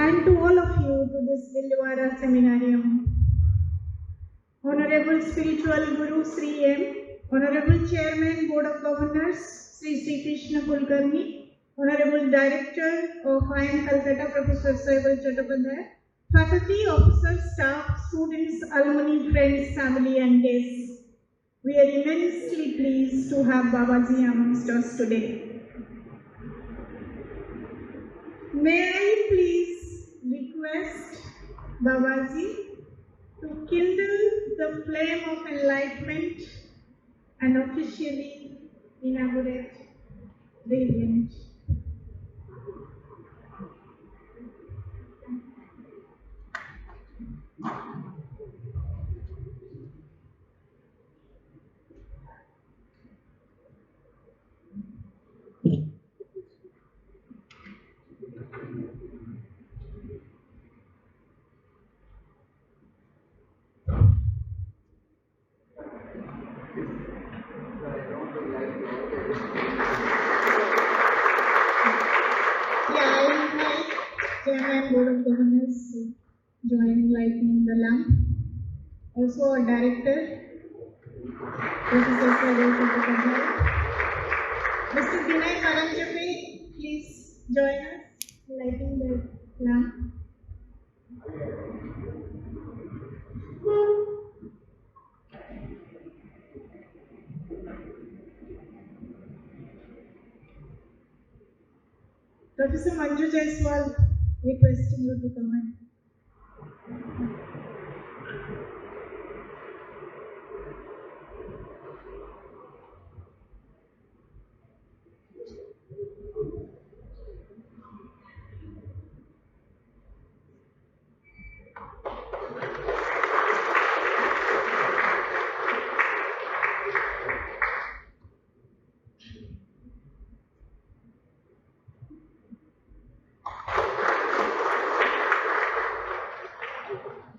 and to all of you to this Villawara Seminarium. Honorable Spiritual Guru Sri M, Honorable Chairman Board of Governors Sri Krishna Kulkarni, Honorable Director of IIM Calcutta Professor Saibal Chattopadhyay, faculty, officers, staff, students, alumni, friends, family and guests. We are immensely pleased to have Babaji amongst us today. May I please request Babaji to kindle the flame of enlightenment and officially inaugurate the event. Chairman Board of Governors to join lighting the lamp. Also our Director, Professor Saibal Chattopadhyay. Mr. Vinay Karanjape, please join us lighting the lamp. Professor Manju Jaiswal, requesting you to come in.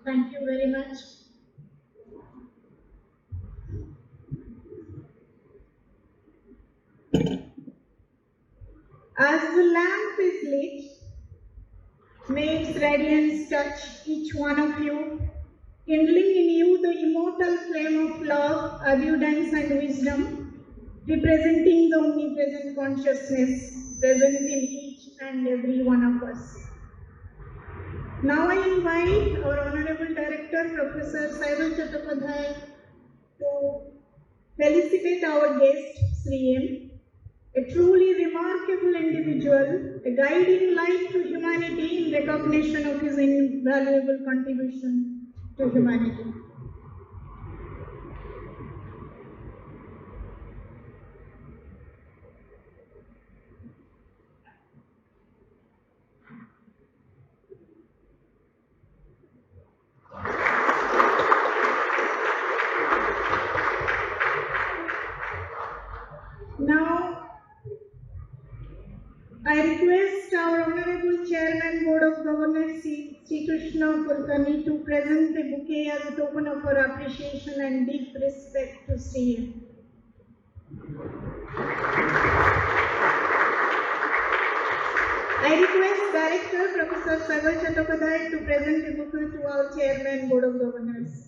Thank you very much. As the lamp is lit, may its radiance touch each one of you, kindling in you the immortal flame of love, abundance and wisdom, representing the omnipresent consciousness present in each and every one of us. Now I invite our Honorable Director, Professor Saibal Chattopadhyay, to felicitate our guest, Sri M, a truly remarkable individual, a guiding light to humanity in recognition of his invaluable contribution to humanity. Now, I request our Honorable Chairman Board of Governors Sri Krishna Kulkarni to present the bouquet as a token of our appreciation and deep respect to Sri M. I request Director Professor Saibal Chattopadhyay to present the bouquet to our Chairman Board of Governors.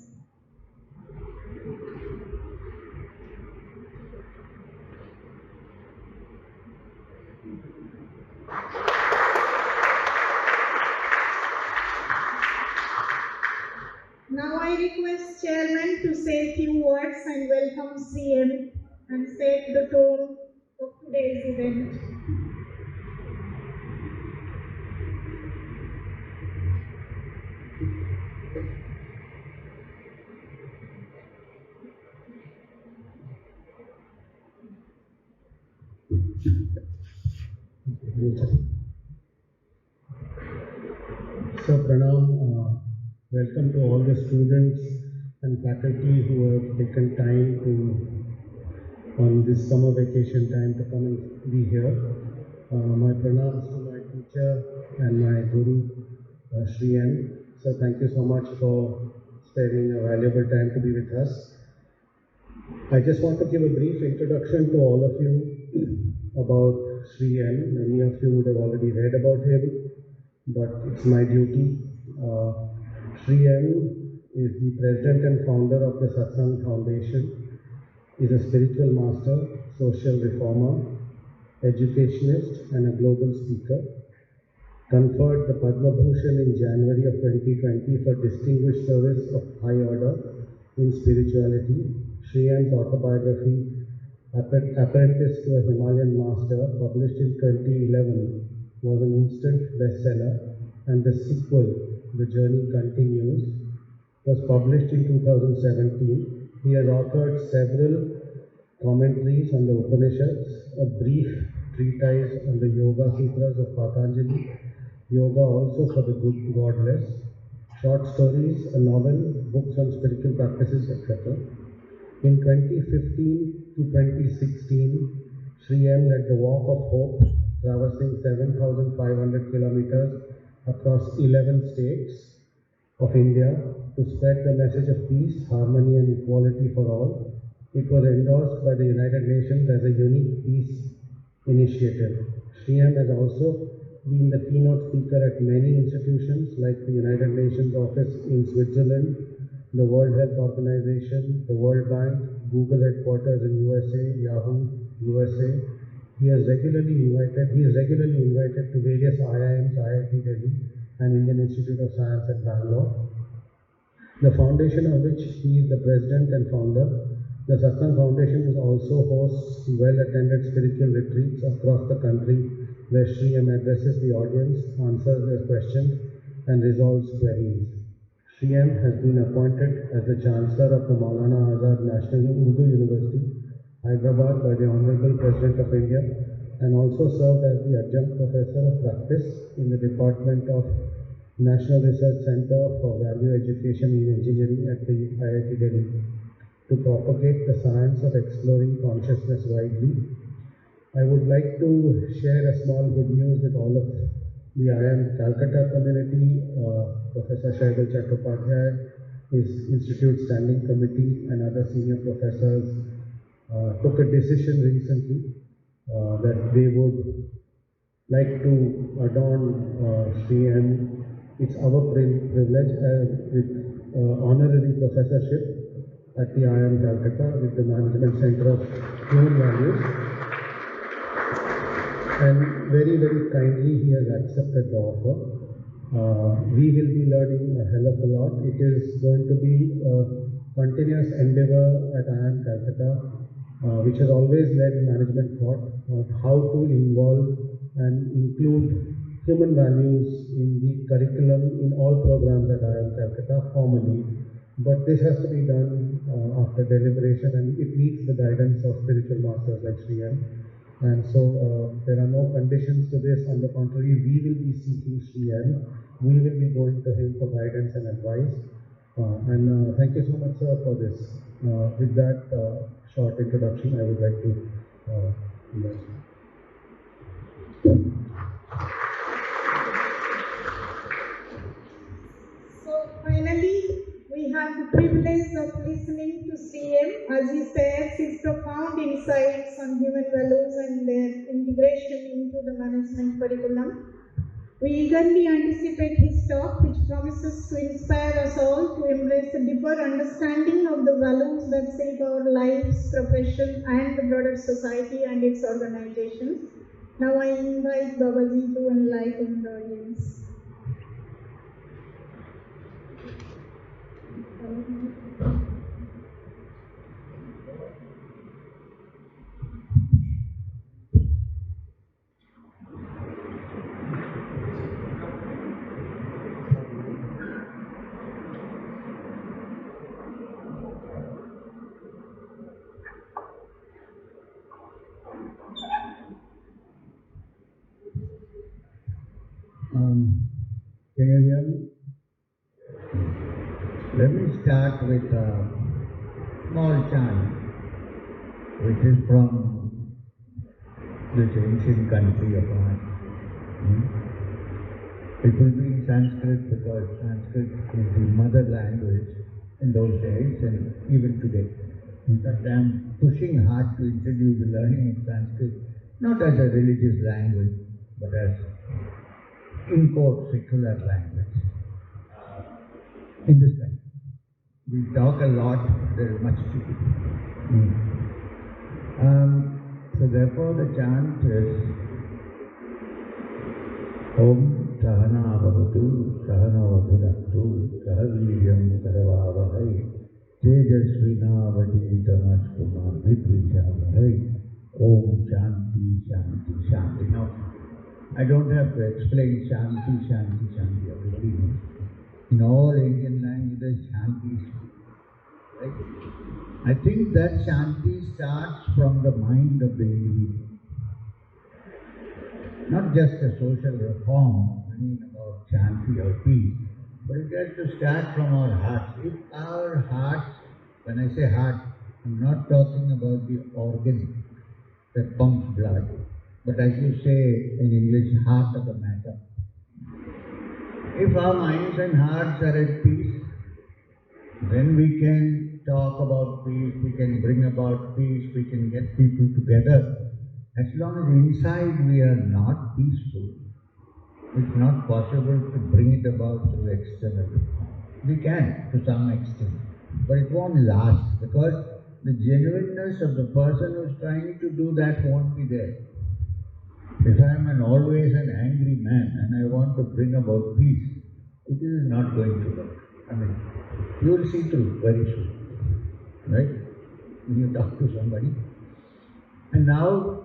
Now I request Chairman to say a few words and welcome CM and set the tone of today's event. So Pranam, welcome to all the students and faculty who have taken time on this summer vacation time to come and be here. My pranams to my teacher and my guru, Sri N. So thank you so much for sparing a valuable time to be with us. I just want to give a brief introduction to all of you about Sri N. Many of you would have already read about him. but it's my duty. Sri M is the president and founder of the Satsang Foundation, is a spiritual master, social reformer, educationist, and a global speaker. Conferred the Padma Bhushan in January of 2020 for distinguished service of high order in spirituality. Sri M's autobiography, Apprentice to a Himalayan Master, published in 2011, was an instant bestseller, and the sequel, The Journey Continues, was published in 2017. He has authored several commentaries on the Upanishads, a brief treatise on the Yoga Sutras of Patanjali, Yoga also for the good godless, short stories, a novel, books on spiritual practices, etc. In 2015 to 2016, Sri M led the Walk of Hope, traversing 7,500 kilometers across 11 states of India to spread the message of peace, harmony, and equality for all. It was endorsed by the United Nations as a unique peace initiative. Sri M has also been the keynote speaker at many institutions like the United Nations office in Switzerland, the World Health Organization, the World Bank, Google headquarters in USA, Yahoo, USA. He is regularly invited to various IIMs, IIT Delhi, and Indian Institute of Science at Bangalore. The foundation of which he is the president and founder. The Satsang Foundation also hosts well-attended spiritual retreats across the country where Sri M addresses the audience, answers their questions, and resolves queries. Sri M has been appointed as the Chancellor of the Maulana Azad National Urdu University, Hyderabad, by the Honorable President of India, and also served as the Adjunct Professor of Practice in the Department of National Research Center for Value Education in Engineering at the IIT Delhi to propagate the science of exploring consciousness widely. I would like to share a small good news with all of the IIM Calcutta community. Professor Shaibal Chattopadhyay, his Institute Standing Committee, and other senior professors took a decision recently that they would like to adorn Sri M. It's our privilege with honorary professorship at the IIM Calcutta with the Management Center of Human Values. And very, very kindly he has accepted the offer. We will be learning a hell of a lot. It is going to be a continuous endeavor at IIM Calcutta, which has always led management thought on how to involve and include human values in the curriculum in all programs at IIM Calcutta formally. But this has to be done after deliberation, and it needs the guidance of spiritual masters like Sri M. And so there are no conditions to this. On the contrary, we will be seeking Sri M. We will be going to him for guidance and advice. And thank you so much, sir, for this. With that short introduction, I would like to invite you. So finally, we have the privilege of listening to CM as he shares his profound insights on human values and their integration into the management curriculum. We eagerly anticipate his talk, which promises to inspire us all to embrace a deeper understanding of the values that shape our lives, profession, and the broader society and its organizations. Now I invite Babaji to enlighten the audience. Can you hear me? Let me start with a small chant, which is from this ancient country of ours. It will be in Sanskrit because Sanskrit is the mother language in those days and even today. In fact, I am pushing hard to introduce the learning of Sanskrit not as a religious language, but as in quote, secular language in this country. We talk a lot, there is much to do. So therefore the chant is Om Sahana Bhavatu Sahana Bhunaktu Sahaviryam Karavavahai Tejasvina Vaditamaskuma Vidvishavahai Om Shanti Shanti Shanti. Now, I don't have to explain Shanti Shanti Shanti everything. In all Indian languages, Shanti is right? I think that Shanti starts from the mind of the individual. Not just a social reform, I mean about Shanti or peace, but it has to start from our hearts. If our hearts, when I say heart, I'm not talking about the organ that pumps blood, but as you say in English, heart of the matter. If our minds and hearts are at peace, then we can talk about peace, we can bring about peace, we can get people together. As long as inside we are not peaceful, it's not possible to bring it about through external. We can to some extent, but it won't last because the genuineness of the person who's trying to do that won't be there. If I am always an angry man and I want to bring about peace, it is not going to work. I mean, you will see through very soon, right? When you talk to somebody. And now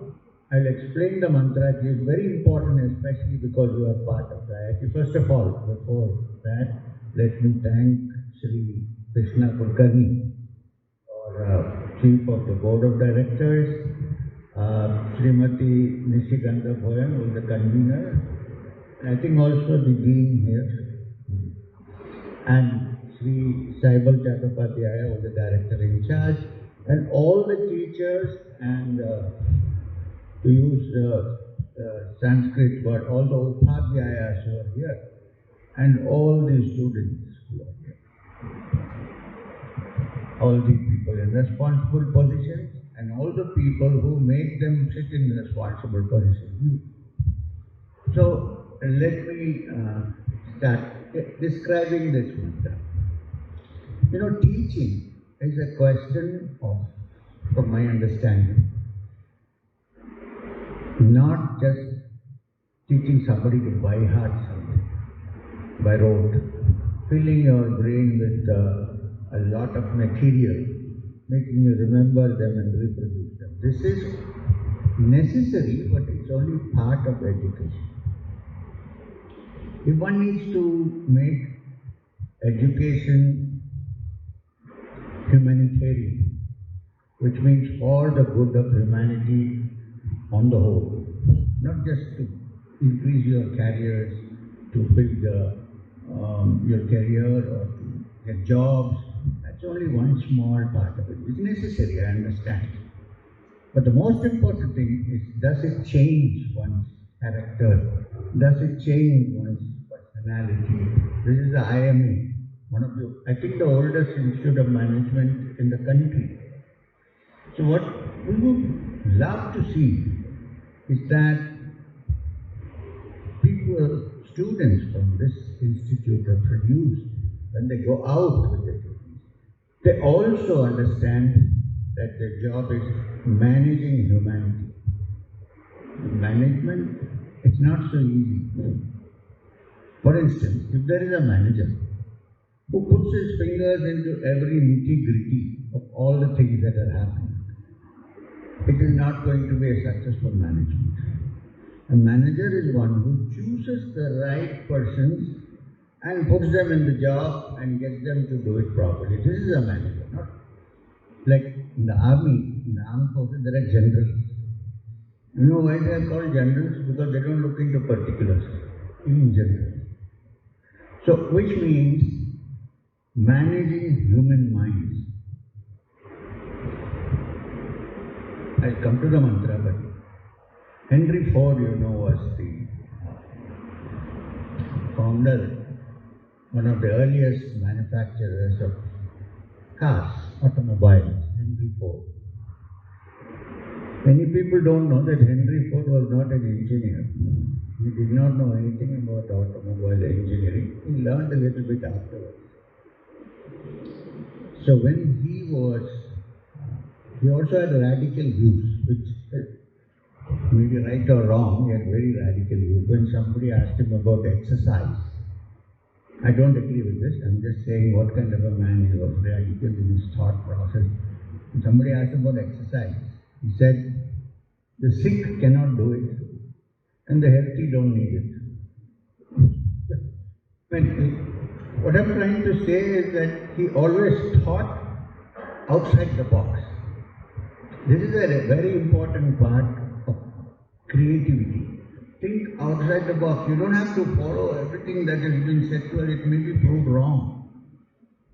I'll explain the mantra. It is very important, especially because you are part of the IIT. First of all, before that, let me thank Sri Krishna Kulkarni, or Chief of the Board of Directors, Srimati Nisigandha Bhuyan, who is the convener, and I think also the Dean here, and Sri Saibal Chattopadhyaya, who is the Director in charge, and all the teachers and to use Sanskrit word, all the Upadhyayas who are here, and all the students who are here. All the people in responsible positions and all the people who make them sit in responsible positions. So let me start describing this mantra. You know, teaching is a question of, from my understanding, not just teaching somebody to by heart something, by rote, filling your brain with a lot of material, making you remember them and reproduce them. This is necessary, but it's only part of education. If one needs to make education humanitarian, which means for the good of humanity on the whole, not just to increase your careers, to build your career or to get jobs. That's only one small part of it. It's necessary, I understand. But the most important thing is, does it change one's character? Does it change one's personality? This is the IIMA, one of the, I think the oldest institute of management in the country. So what we would love to see is that people, students from this institute are produced, when they go out with their duties, they also understand that their job is managing humanity. Management, it's not so easy. For instance, if there is a manager who puts his fingers into every nitty-gritty of all the things that are happening, it is not going to be a successful management. A manager is one who chooses the right persons and puts them in the job and gets them to do it properly. This is a manager, not like in the army, in the armed forces, there are generals. You know why they are called generals? Because they don't look into particulars, in general. So, which means managing human minds. I'll come to the mantra, but Henry Ford, you know, was the founder, one of the earliest manufacturers of cars, automobiles, Henry Ford. Many people don't know that Henry Ford was not an engineer. He did not know anything about automobile engineering. He learned a little bit afterwards. So when he also had radical views, which maybe right or wrong, he had very radical views. When somebody asked him about exercise, I don't agree with this, I'm just saying what kind of a man he was, radical in his thought process. When somebody asked about exercise, he said, the sick cannot do it, and the healthy don't need it. What I'm trying to say is that he always thought outside the box. This is a very important part of creativity. Think outside the box. You don't have to follow everything that has been said to us. It may be proved wrong.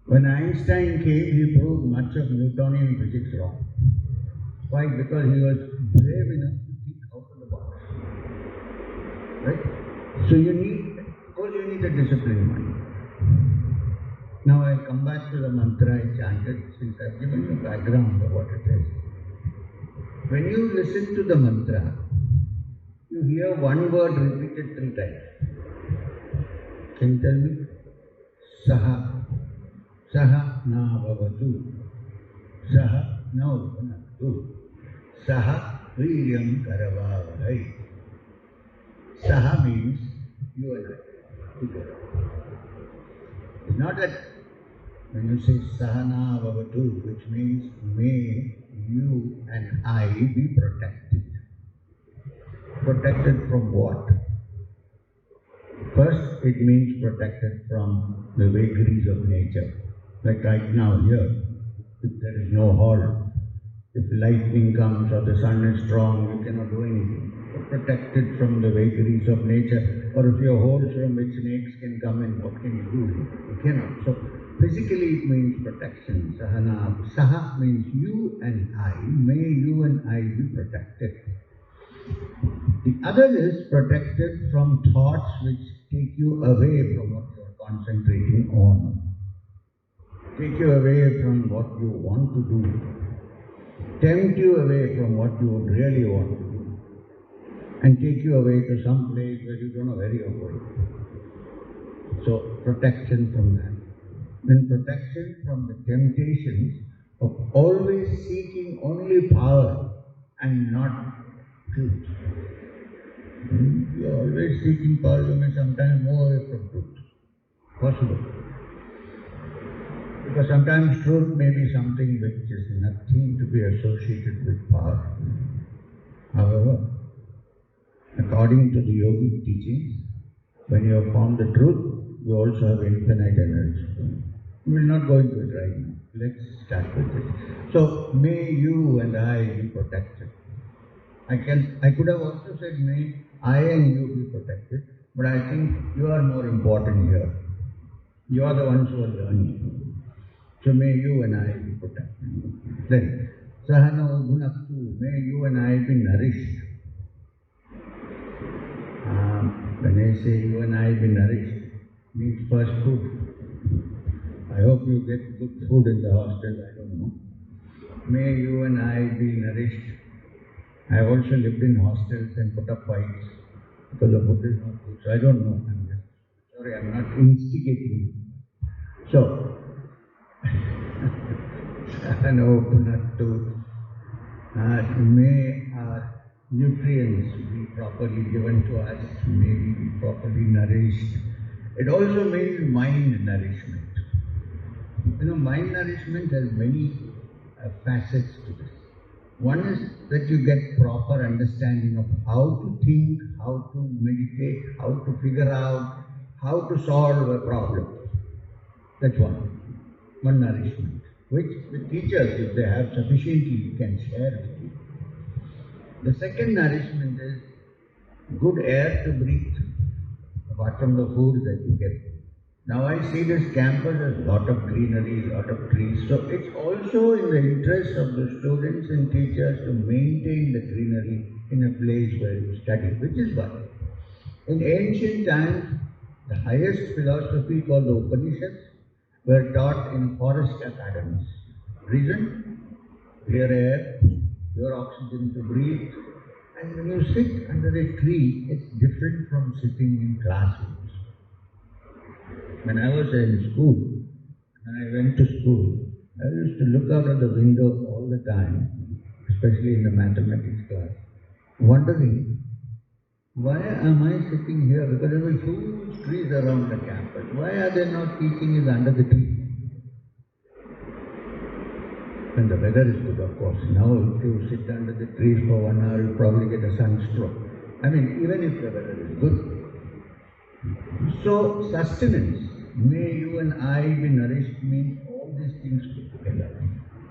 When Einstein came, he proved much of Newtonian physics wrong. Why? Because he was brave enough to think out of the box. Right? So you need a disciplined mind. Now I'll come back to the mantra I chanted, since I've given you background of what it is. When you listen to the mantra, you hear one word repeated 3 times. Can you tell me? Saha. Saha na bhavatu. Saha na upanatu. Saha viryam karavavahai. Saha means you and I together. It's not that when you say Sahana Bhavatu, which means may you and I be protected. Protected from what? First, it means protected from the vagaries of nature. Like right now here, if there is no hall, if lightning comes or the sun is strong, you cannot do anything. You're protected from the vagaries of nature. Or if your holes from which snakes can come in, what can you do? You cannot. So physically it means protection. Sahana. Saha means you and I. May you and I be protected. The other is protected from thoughts which take you away from what you are concentrating on. Take you away from what you want to do. Tempt you away from what you would really want to do. And take you away to some place where you don't know where you're going. So, protection from that. Then protection from the temptations of always seeking only power and not truth. You're always seeking power, you may sometimes move away from truth. Possible. Because sometimes truth may be something which is nothing to be associated with power. However, according to the yogic teachings, when you have found the truth, you also have infinite energy. We will not go into it right now. Let's start with this. So, may you and I be protected. I could have also said, may I and you be protected, but I think you are more important here. You are the ones who are learning. So, may you and I be protected. Then, Sahana Gunaktu, may you and I be nourished. When I say you and I be nourished, means first food. I hope you get good food in the hostel, I don't know. May you and I be nourished. I have also lived in hostels and put up fights because the food is not good. So I don't know. I'm not instigating. So, may our nutrients be properly given to us, may we be properly nourished. It also means mind nourishment. You know, mind nourishment has many facets to this. One is that you get proper understanding of how to think, how to meditate, how to figure out, how to solve a problem. That's one nourishment, which the teachers, if they have sufficiently, can share with you. The second nourishment is good air to breathe, apart from the food that you get. Now I see this campus has a lot of greenery, a lot of trees. So it's also in the interest of the students and teachers to maintain the greenery in a place where you study, which is why in ancient times, the highest philosophy called the Upanishads were taught in forest academies. Reason? Clear air, pure oxygen to breathe, And when you sit under a tree, it's different from sitting in classrooms. When I was in school, when I went to school, I used to look out of the window all the time, especially in the mathematics class, wondering, why am I sitting here? Because there were huge trees around the campus. Why are they not teaching us under the tree? When the weather is good, of course. Now, if you sit under the trees for 1 hour, you'll probably get a sunstroke. I mean, even if the weather is good. So, sustenance, may you and I be nourished, means all these things put together.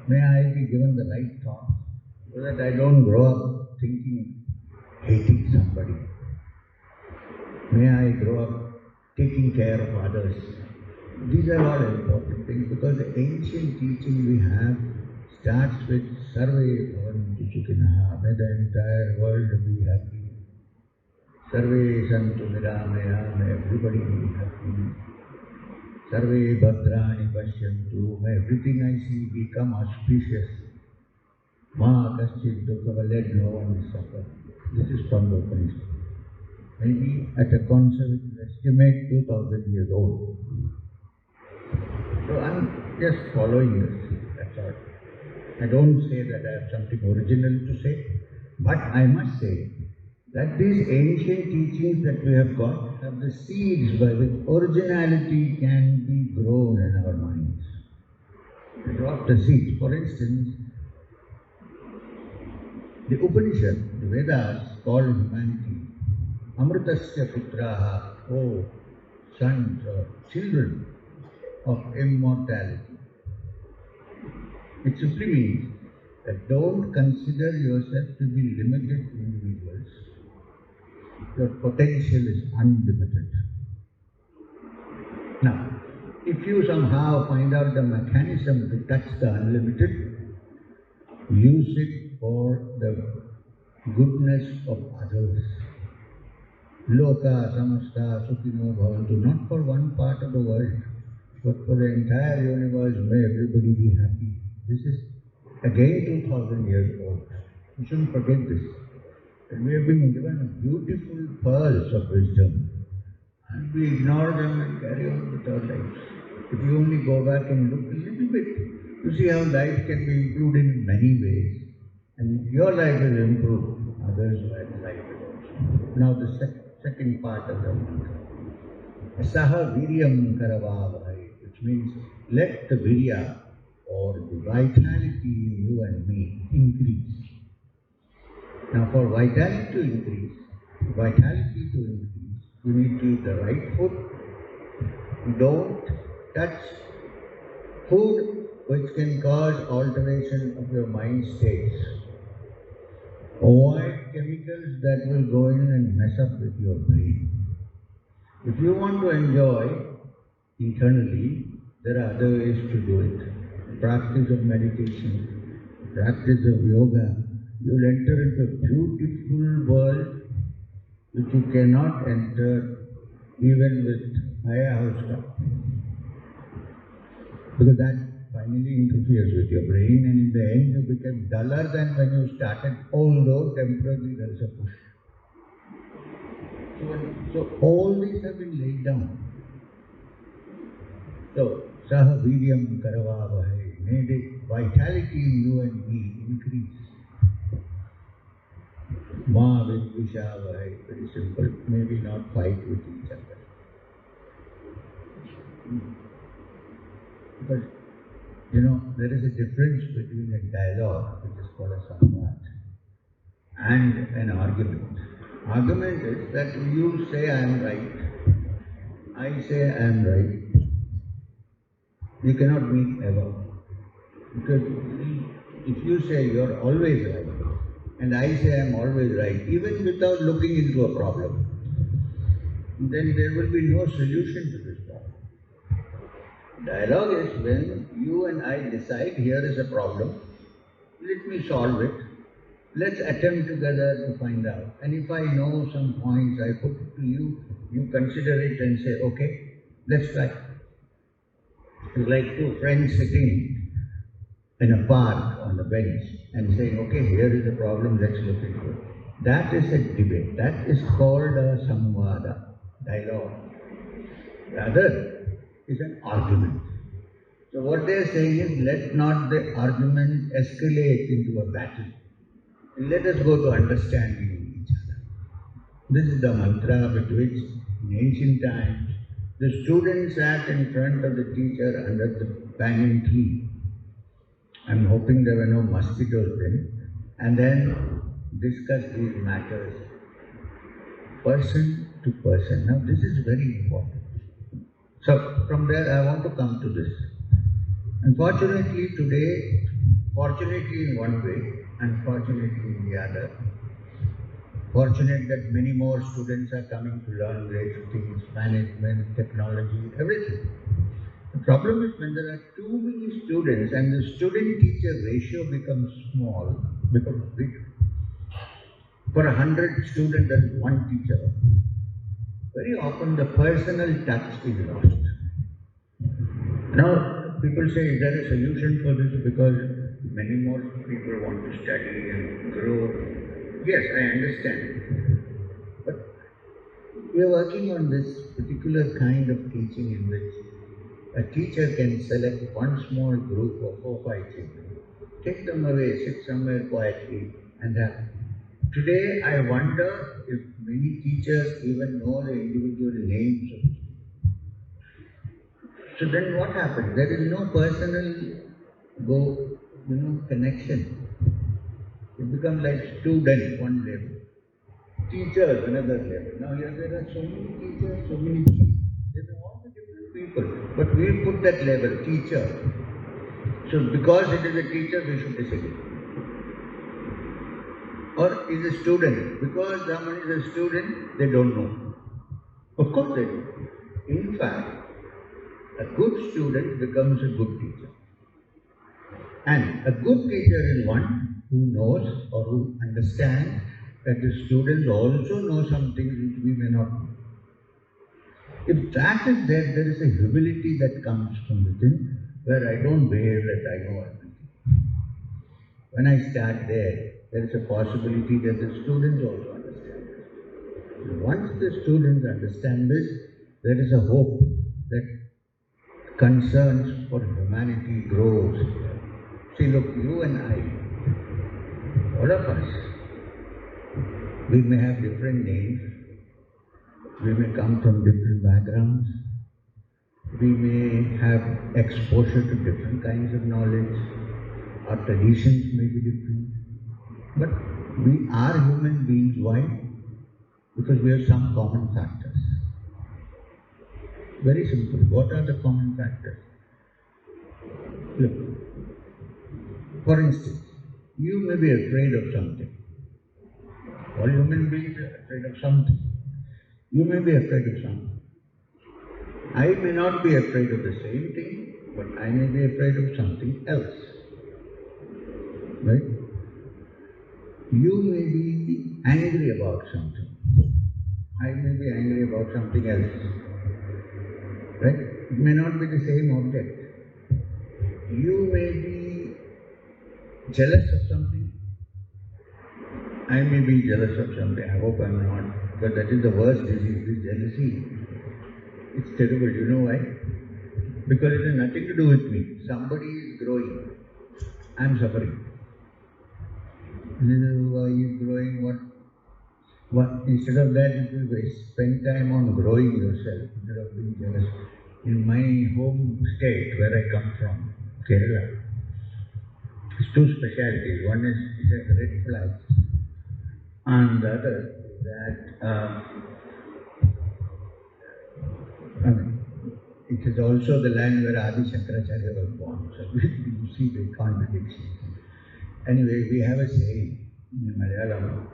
May I be given the right thoughts, so that I don't grow up thinking, hating somebody. May I grow up taking care of others. These are all important things, because the ancient teaching we have starts with Sarve Bhavantu Sukhinah, may the entire world be happy. Sarve Santu Niramaya, may everybody be happy. Sarve Bhadrani Pashyantu, may everything I see become auspicious. Ma Kaschid Dukkava, let no one suffer. This is from the Upanishad. Maybe at a conservative estimate, 2000 years old. So I'm just following this, that's all. I don't say that I have something original to say, but I must say that these ancient teachings that we have got have the seeds by which originality can be grown in our minds. They drop the seeds. For instance, the Upanishad, the Vedas, call humanity Amritasya Putraha, oh sons or children of immortality. It simply means that don't consider yourself to be limited individuals. Your potential is unlimited. Now, if you somehow find out the mechanism to touch the unlimited, use it for the goodness of others. Loka samasta sukhino bhavantu, not for one part of the world, but for the entire universe, may everybody be happy. This is again 2000 years old. We shouldn't forget this. And we have been given beautiful pearls of wisdom, and we ignore them and carry on with our lives. If you only go back and look a little bit, you see how life can be improved in many ways. And if your life is improved, others' life will also. Now the second part of the mantra. Saha viryam karavavahai, which means let the virya, or the vitality in you and me, increase. Now for vitality to increase, you need to eat the right food. Don't touch food which can cause alteration of your mind states. Avoid chemicals that will go in and mess up with your brain. If you want to enjoy internally, there are other ways to do it. Practice of meditation, practice of yoga. You'll enter into a beautiful world which you cannot enter even with ayahuasca. Because that finally interferes with your brain, and in the end you become duller than when you started, although temporarily there is a push. So all these have been laid down. So, Saha Viryam Karavavahai, may the vitality in you and me increase. Ma Vidvishavahai, very simple, maybe not fight with each other. Because, there is a difference between a dialogue, which is called a samvad, and an argument. Argument is that you say I am right, I say I am right. We cannot meet ever. Because if you say you are always right, and I say I am always right, even without looking into a problem, then there will be no solution to this problem. Dialogue is when you and I decide, here is a problem, let me solve it, let's attempt together to find out. And if I know some points, I put it to you, you consider it and say, okay, let's try. It's like two friends sitting in a park on the bench and saying, okay, here is the problem, let's look into it. That is a debate. That is called a samvada, dialogue. The other is an argument. So what they are saying is, let not the argument escalate into a battle. Let us go to understanding each other. This is the mantra with which, in ancient times, the students sat in front of the teacher under the banyan tree. I'm hoping there were no mosquitoes then. And then discussed these matters person to person. Now this is very important. So from there I want to come to this. Unfortunately today, fortunately in one way, unfortunately in the other, fortunate that many more students are coming to learn great things, management, technology, everything. The problem is when there are too many students and the student-teacher ratio becomes small, becomes big. For 100 students, there is one teacher. Very often the personal touch is lost. Now, people say, is there a solution for this? Because many more people want to study and grow. Yes, I understand. But we are working on this particular kind of teaching in which a teacher can select one small group of 4 or 5 children, take them away, sit somewhere quietly, and today I wonder if many teachers even know the individual names of. So then what happens? There is no personal connection. It becomes like student, one level. Teachers, another level. Now here there are so many teachers, so many people. They are all the different people. But we put that level, teacher. So because it is a teacher, we should disagree. Or is a student. Because someone is a student, they don't know. Of course they do. In fact, a good student becomes a good teacher. And a good teacher is one who knows or who understands that the students also know something which we may not know. If that is there, there is a humility that comes from within, where I don't behave that I know everything. When I start there is a possibility that the students also understand this. Once the students understand this, there is a hope that concerns for humanity grows. See, look, you and I, all of us, we may have different names, we may come from different backgrounds, we may have exposure to different kinds of knowledge, our traditions may be different, but we are human beings. Why? Because we have some common factors. Very simple. What are the common factors? Look, for instance, you may be afraid of something. All human beings are afraid of something. You may be afraid of something. I may not be afraid of the same thing, but I may be afraid of something else. Right? You may be angry about something. I may be angry about something else. Right? It may not be the same object. You may be jealous of something. I may be jealous of something. I hope I'm not. But that is the worst disease, this jealousy. It's terrible. You know why? Because it has nothing to do with me. Somebody is growing. I'm suffering. Why is growing? What? Instead of that, you will spend time on growing yourself instead of being jealous. In my home state, where I come from, Kerala, there's two specialities. One is red flags, and the other that it is also the land where Adi Shankaracharya was born. So you see the contradictions. Anyway, we have a saying in Malayalam,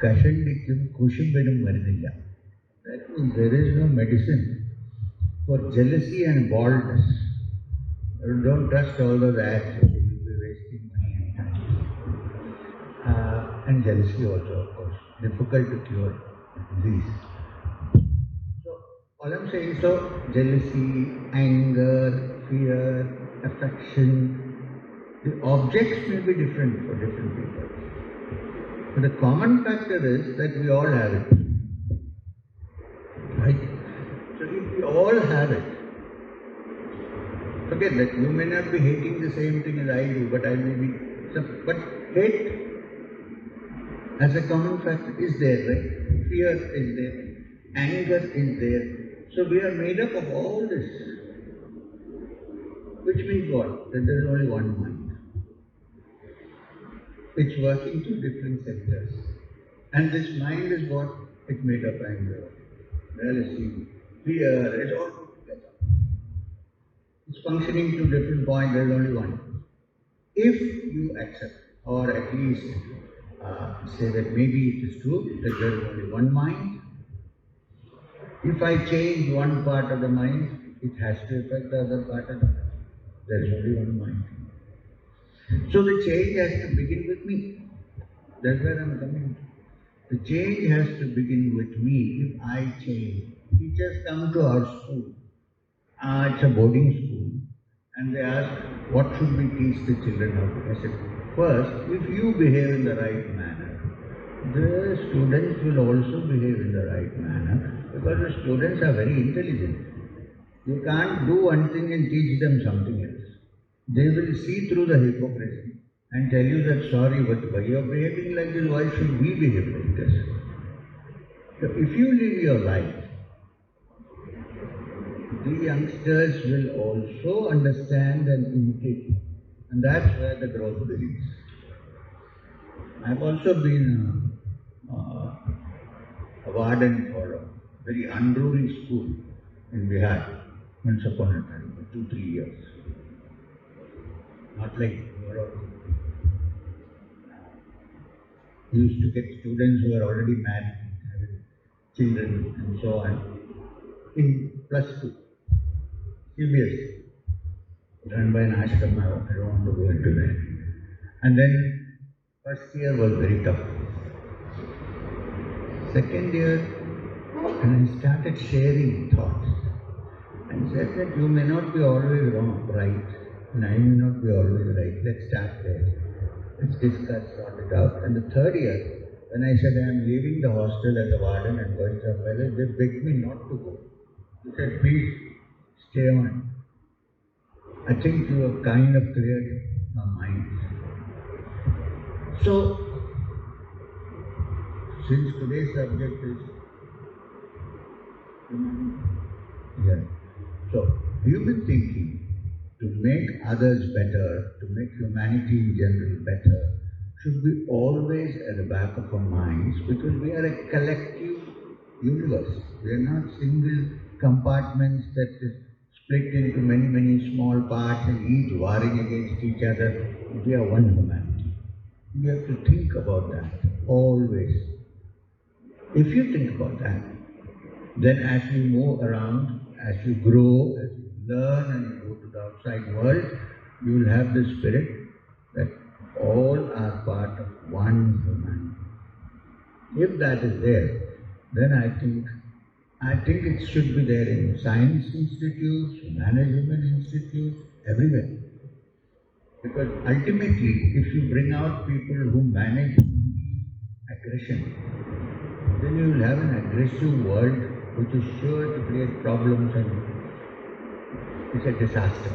Kashandikum Kushimbenum Varinilla. That means there is no medicine for jealousy and baldness. Don't trust all those ads, you will be wasting money and time. And jealousy also, of course, difficult to cure disease. So, all I'm saying, so jealousy, anger, fear, affection, the objects may be different for different people. The common factor is that we all have it. Right? So if we all have it, forget that you may not be hating the same thing as I do, but I may be, but hate as a common factor is there, right? Fear is there, anger is there. So we are made up of all this. Which means what? That there is only one mind. It's working to different sectors. And this mind is what? It's made of anger, jealousy, fear, it's all put together. It's functioning to different points, there is only one. If you accept, or at least say that maybe it is true that there is only one mind, if I change one part of the mind, it has to affect the other part of the mind. There is only one mind. So the change has to begin with me. That's where I am coming to. The change has to begin with me. If I change, teachers come to our school. It's a boarding school. And they ask, what should we teach the children of? I said, first, if you behave in the right manner, the students will also behave in the right manner, because the students are very intelligent. You can't do one thing and teach them something else. They will see through the hypocrisy and tell you that, sorry, but why you are behaving like this, why should we behave like this? So if you live your life, the youngsters will also understand and imitate. And that's where the growth begins. I've also been a warden for a very unruly school in Bihar once upon a time, for 2-3 years. Not like we used to get students who are already married, having children and so on, in +2, CBSE, run by an ashram. I don't want to go into that. And then first year was very tough. Second year, and I started sharing thoughts and said that you may not be always wrong, right, and I may not be always right. Let's start there. Let's discuss, sort it out. And the third year, when I said I am leaving the hostel as a warden and going somewhere, they begged me not to go. They said, please stay on. I think you have kind of cleared my mind. So, since today's subject is human thinking, to make others better, to make humanity in general better, should be always at the back of our minds, because we are a collective universe. We are not single compartments that is split into many, many small parts and each warring against each other. We are one humanity. We have to think about that always. If you think about that, then as you move around, as you grow, as you learn and you go to the outside world, you will have the spirit that all are part of one humanity. If that is there, then I think it should be there in science institutes, management institutes, everywhere. Because ultimately, if you bring out people who manage aggression, then you will have an aggressive world which is sure to create problems and it's a disaster.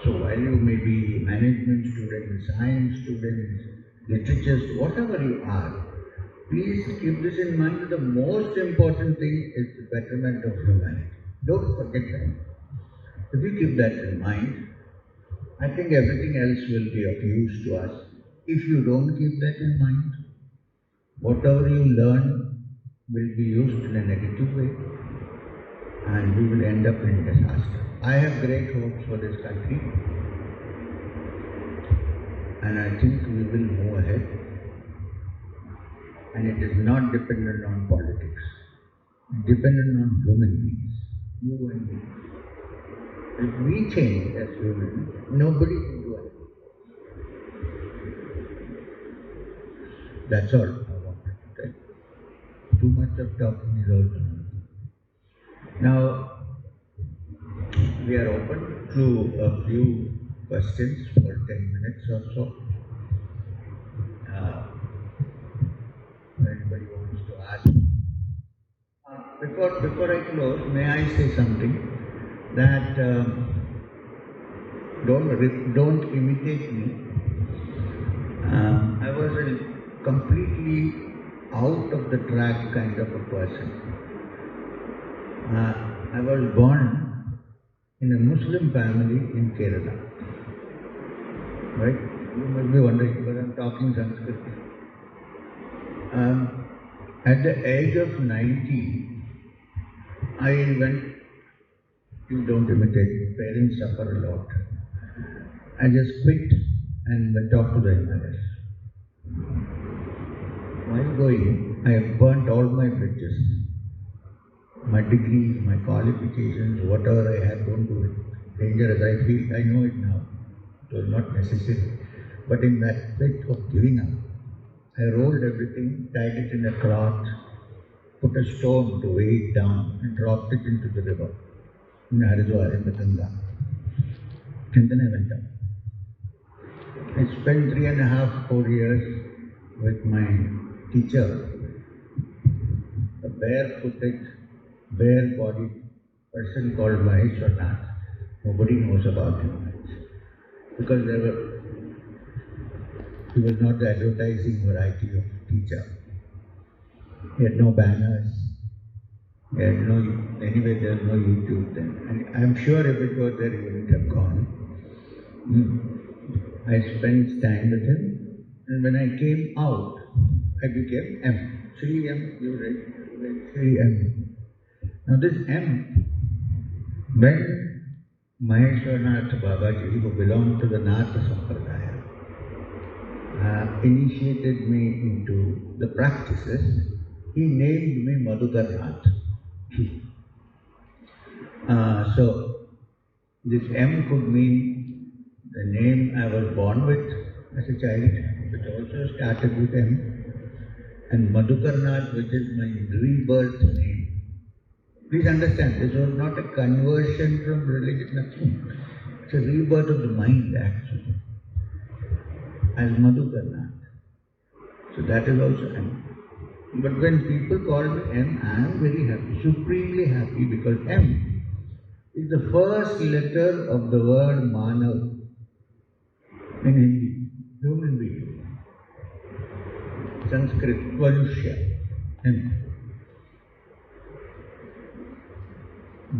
So while you may be management students, science students, literature, whatever you are, please keep this in mind that the most important thing is the betterment of humanity. Don't forget that. If you keep that in mind, I think everything else will be of use to us. If you don't keep that in mind, whatever you learn will be used in a negative way and we will end up in disaster. I have great hopes for this country and I think we will move ahead, and it is not dependent on politics, it's dependent on human beings, you and me. If we change as human beings, nobody can do it. That's all I wanted to tell you. Too much of talking is also not. Now, we are open to a few questions for 10 minutes or so. asked. Before I close, may I say something that don't imitate me. I was a completely out of the track kind of a person. I was born in a Muslim family in Kerala. Right? You must be wondering because I'm talking Sanskrit. At the age of 19, I went, you don't imitate, parents suffer a lot. I just quit and went off to the Himalayas. While going, I burnt all my bridges. My degrees, my qualifications, whatever I had, don't do it. Dangerous, I feel, I know it now. It was not necessary. But in that fit of giving up, I rolled everything, tied it in a cloth, put a stone to weigh it down and dropped it into the river, in Haridwar, in the Ganga. And then I went up. I spent 3.5, 4 years with my teacher, a barefooted, bare-bodied person called Maheshwarnath. Nobody knows about him because he was not the advertising variety of teacher. He had no banners. He had anyway there was no YouTube then. And I'm sure if it was there, he wouldn't have gone. I spent time with him, and when I came out, I became M. 3M, you read 3M. Now this M, when Maheshwarnath Babaji, who belonged to the Natha Sampradaya, initiated me into the practices, he named me Madhukarnath. So this M could mean the name I was born with as a child, which also started with M, and Madhukarnath, which is my rebirth name. Please understand, this was not a conversion from religion, nothing. It's a rebirth of the mind actually, as Madhukarnath. So that is also M. But when people call me M, I am very happy, supremely happy, because M is the first letter of the word Manav in Hindi, human being. Sanskrit, Manushya, M.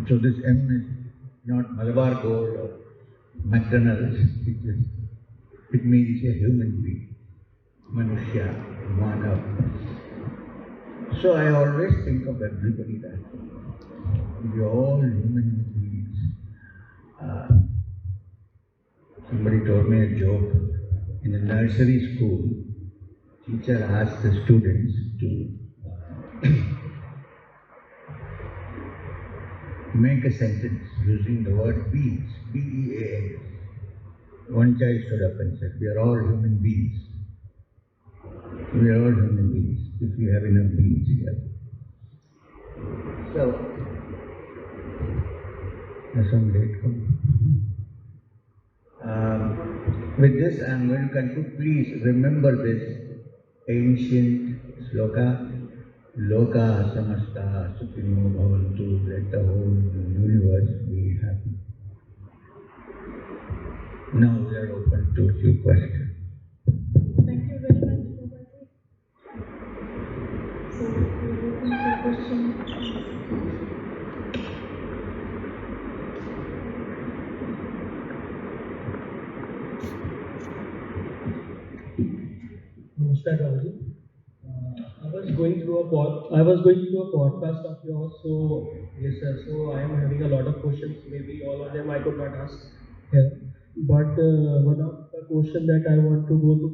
So this M is not Malabar Gold or McDonald's, it means a human being, Manushya, Manav. So I always think of everybody that way. We are all human beings. Somebody told me a joke. In a nursery school, teacher asked the students to make a sentence using the word beings, B-E-A-N. One child stood up and said, we are all human beings. We are all human beings, if we have enough beings here. So, there's some late coming. With this, I am going to conclude. Please remember this ancient sloka. Loka samasta sukhino bhavantu. Let the whole universe be happy. Now we are open to a few questions. Thank you very much, Babaji. So, we are open for questions. Namaskar, Babaji. I was going through a podcast of yours. So yes, sir. So I am having a lot of questions. Maybe all of them I could not ask here. But one of the question that I want to go to,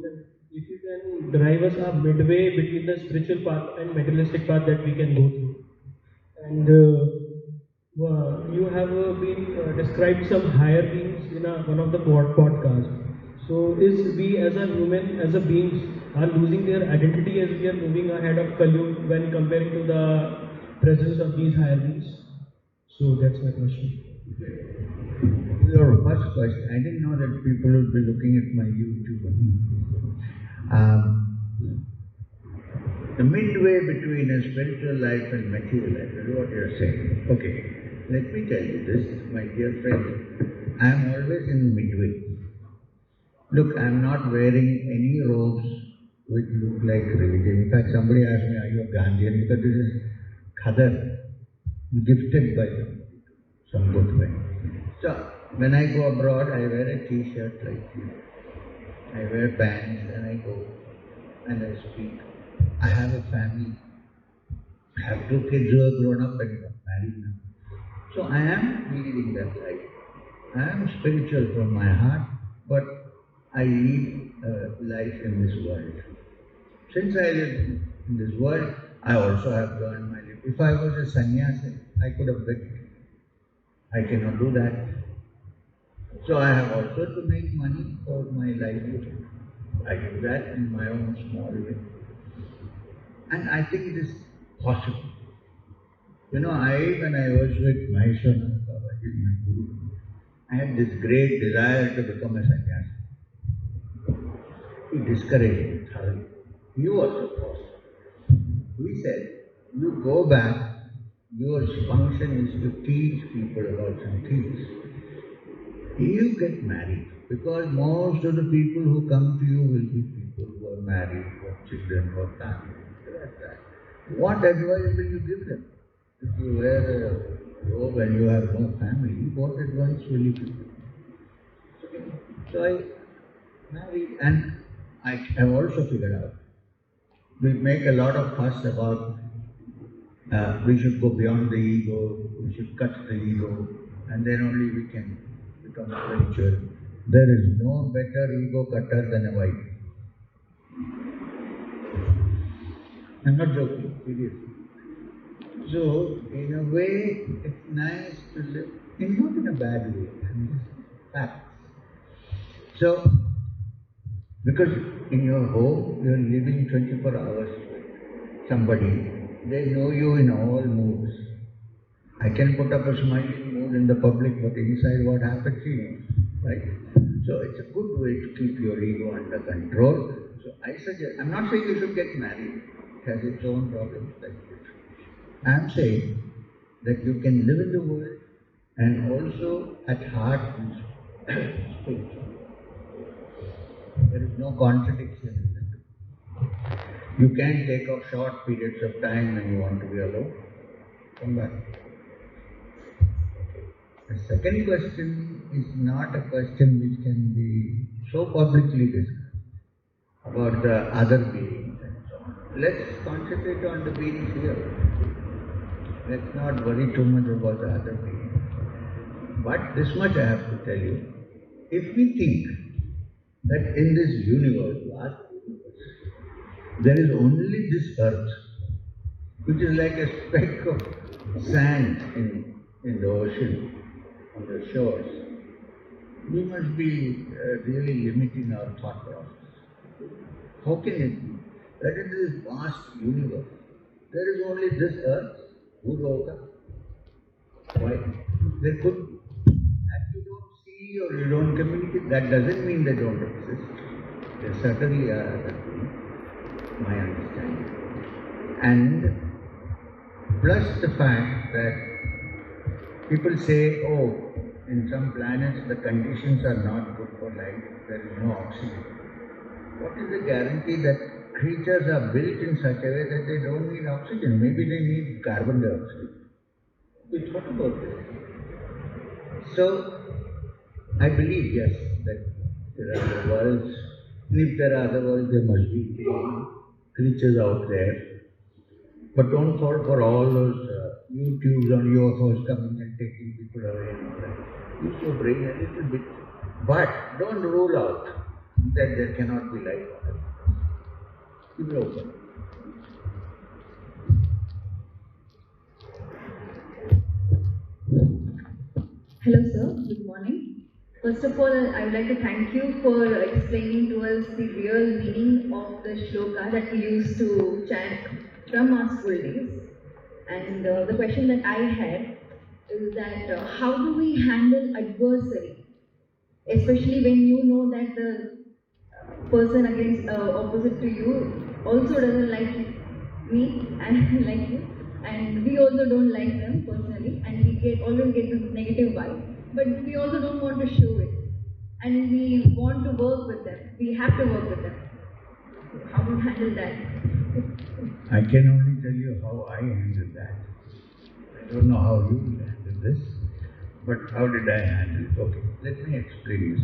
if you can drive us a midway between the spiritual path and materialistic path that we can go through. And you have been described some higher beings in one of the podcasts. So is we as a human, as a beings, are losing their identity as we are moving ahead of Kali when comparing to the presence of these higher beings? So that's my question. Your first question, I didn't know that people would be looking at my YouTube. the midway between a spiritual life and material life. That is what you are saying. Okay, let me tell you this, my dear friend. I am always in midway. Look, I am not wearing any robes which look like religion. In fact, somebody asked me, are you a Gandhian? Because this is khadar, gifted by some good friend. So, when I go abroad, I wear a t-shirt like this. I wear pants and I go and I speak. I have a family. I have 2 kids who are grown up and got married now. So I am leading that life. I am spiritual from my heart, but I lead life in this world. Since I live in this world, I also have to earn my living. If I was a sannyasi, I could have begged. I cannot do that. So I have also to make money for my livelihood. I do that in my own small way. And I think it is possible. You know, when I was with Maheshwara Babaji, my guru, I had this great desire to become a sannyasi. He discouraged me thoroughly. You also forced. He said, you go back, your function is to teach people about some things. You get married, because most of the people who come to you will be people who are married, who have children, who have family. What advice will you give them? If you wear a robe and you have no family, what advice will you give them? So I married, and I have also figured out, we make a lot of fuss about we should go beyond the ego, we should cut the ego, and then only we can become spiritual. There is no better ego cutter than a wife. I'm not joking, seriously. So, in a way, it's nice to live, not in a bad way, facts. So, because in your home, you're living 24 hours with somebody, they know you in all moods. I can put up a smiling mood in the public, but inside what happens, he knows, right? So it's a good way to keep your ego under control. So I suggest, I'm not saying you should get married. It has its own problems like this. I'm saying that you can live in the world and also at heart be spiritual. There is no contradiction in that. You can take off short periods of time when you want to be alone. Come back. The second question is not a question which can be so publicly discussed about the other beings and so on. Let's concentrate on the beings here. Let's not worry too much about the other beings. But this much I have to tell you. If we think that in this universe, vast universe, there is only this earth, which is like a speck of sand in the ocean, on the shores, we must be really limiting our thought process. How can it be that in this vast universe, there is only this earth? Who wrote that? Why? There could be. And you don't see or you don't communicate, that doesn't mean they don't exist. They certainly are, my understanding. And plus the fact that people say, oh, in some planets the conditions are not good for life, there is no oxygen. What is the guarantee that creatures are built in such a way that they don't need oxygen? Maybe they need carbon dioxide. We thought about this. So, I believe, yes, that there are other worlds, and if there are other worlds, there must be creatures out there. But don't fall for all those YouTubes on UFOs coming and taking people away and all that. Use your brain a little bit. But don't rule out that there cannot be life on Earth. Keep it open. Hello sir, good morning. First of all, I would like to thank you for explaining to us the real meaning of the shloka that we used to chant from our school days. And the question that I had is that how do we handle adversary, especially when you know that the person against opposite to you also doesn't like you. me and like you, and we also don't like them personally, and we always get this negative vibe. But we also don't want to show it, and we want to work with them. We have to work with them. How do you handle that? I can only tell you how I handle that. I don't know how you will handle this, but how did I handle it? Okay, let me explain this.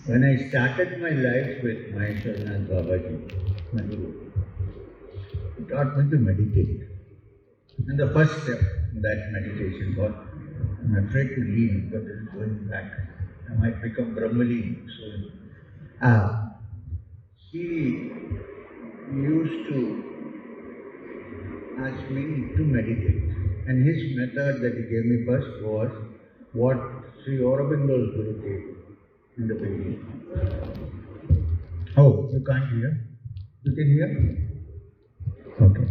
When I started my life with my Sharnath Babaji, my Guru, he taught me to meditate. And the first step in that meditation was, I'm afraid to leave because it is going back. I might become Brahmali soon. He used to ask me to meditate. And his method that he gave me first was what Sri Aurobindo's Guru gave in the beginning. Oh, you can't hear? You can hear? Okay.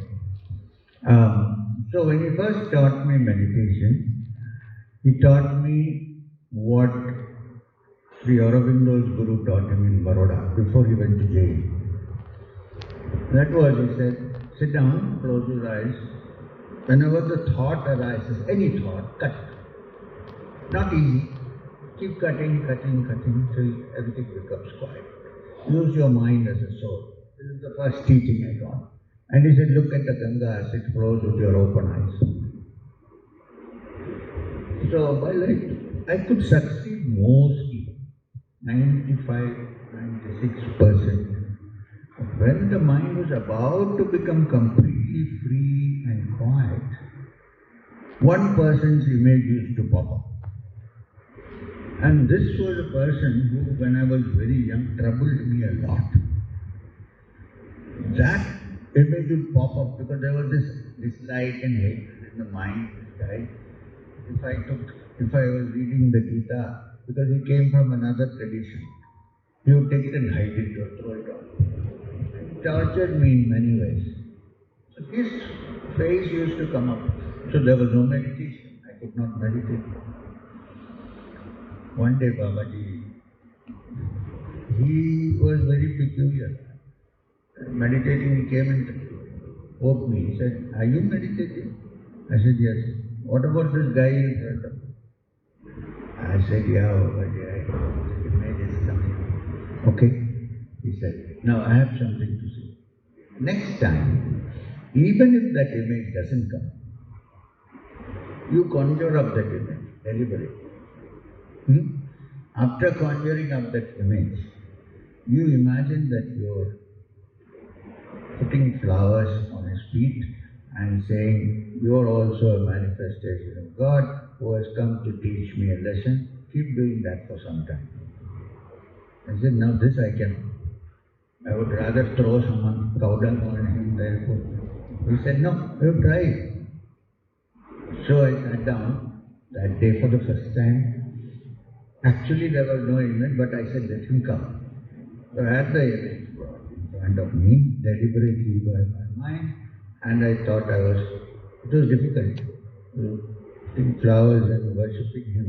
So when he first taught me meditation, he taught me what Sri Aurobindo's Guru taught him in Baroda before he went to jail. That was, he said, sit down, close your eyes. Whenever the thought arises, any thought, cut. Not easy. Keep cutting till everything becomes quiet. Use your mind as a sword. This is the first teaching I got. And he said, look at the Ganga as it flows with your open eyes. So, I could succeed mostly, 95–96%. When the mind was about to become completely free and quiet, one person's image used to pop up. And this was a person who, when I was very young, troubled me a lot. That image would pop up because there was this dislike and hatred in the mind of this guy. If I was reading the Gita, because he came from another tradition, he would take it and hide it or throw it off. He tortured me in many ways. So his face used to come up. So there was no meditation. I could not meditate. One day Babaji, he was very peculiar. Meditating, he came and woke me. He said, are you meditating? I said, yes. What about this guy in front of me? I said, yeah, Babaji, the image is coming. Okay. He said, now I have something to say. Next time, even if that image doesn't come, you conjure up that image deliberately. After conjuring up that image, you imagine that you're putting flowers on his feet and saying, you're also a manifestation of God who has come to teach me a lesson. Keep doing that for some time. I said, now this I can. I would rather throw someone cow dung on him there. He said, no, you try it. So I sat down that day for the first time. Actually, there was no image, but I said, let him come. So I had the image brought in front of me, deliberately by my mind, and I thought it was difficult, putting flowers and worshipping him.